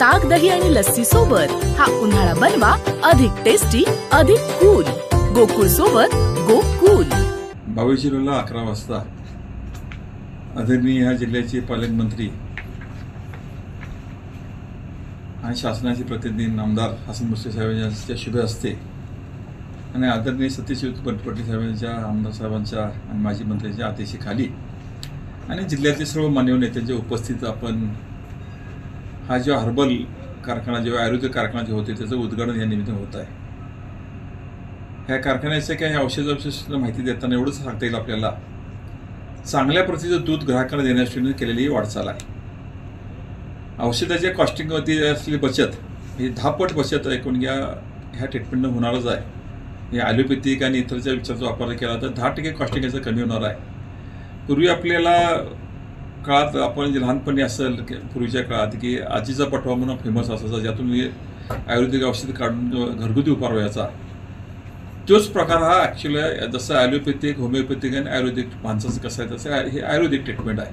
ताक, दही आणि लस्सी सोबत हा उन्हाळा बनवा अधिक टेस्टी, अधिक कूल. गोकुळ सोबत गोकुळ. 22 जुलैला 11 वाजता आदरणीय ह्या जिल्ह्याचे पालकमंत्री आणि शासनाचे प्रतिनिधी आमदार हसन मुश्रीफ साहेब यांच्या शुभ हस्ते आणि आदरणीय सतीश पाटील साहेबांच्या, आमदार साहेबांच्या आणि माजी मंत्र्यांच्या आदेशाखाली आणि जिल्ह्यातील सर्व मान्यवर नेत्यांच्या उपस्थितीत आपण हा जो हर्बल कारखाना, जेव्हा आयुर्वेदिक कारखाना जे होते त्याचं उद्घाटन या निमित्तानं होत आहे. ह्या कारखान्याचं काही औषधाविषयी माहिती देताना एवढंच सांगता येईल आपल्याला, चांगल्या प्रतीचं दूध ग्राहकांना देण्यासाठी केलेली वाटचाल आहे. औषधाच्या कॉस्टिंगवरती असलेली बचत ही 10 पट बचत ऐकून घ्या, ह्या ट्रीटमेंटनं होणारच आहे. हे ॲलोपॅथिक आणि इतरच्या विचाराचा वापर केला तर 10% कॉस्टिंग याचं कमी होणार आहे. पूर्वी आपल्याला काळात आपण जे लहानपणी असेल पूर्वीच्या काळात की आजीचा पटवा म्हणून फेमस असायचा, ज्यातून आयुर्वेदिक औषध काढून घरगुती उपाय व्हायचा. तोच प्रकार हा ॲक्च्युली जसं ॲलोपॅथिक, होमिओपॅथिक आणि आयुर्वेदिक माणसाचं कसं आहे तसं हे आयुर्वेदिक ट्रीटमेंट आहे.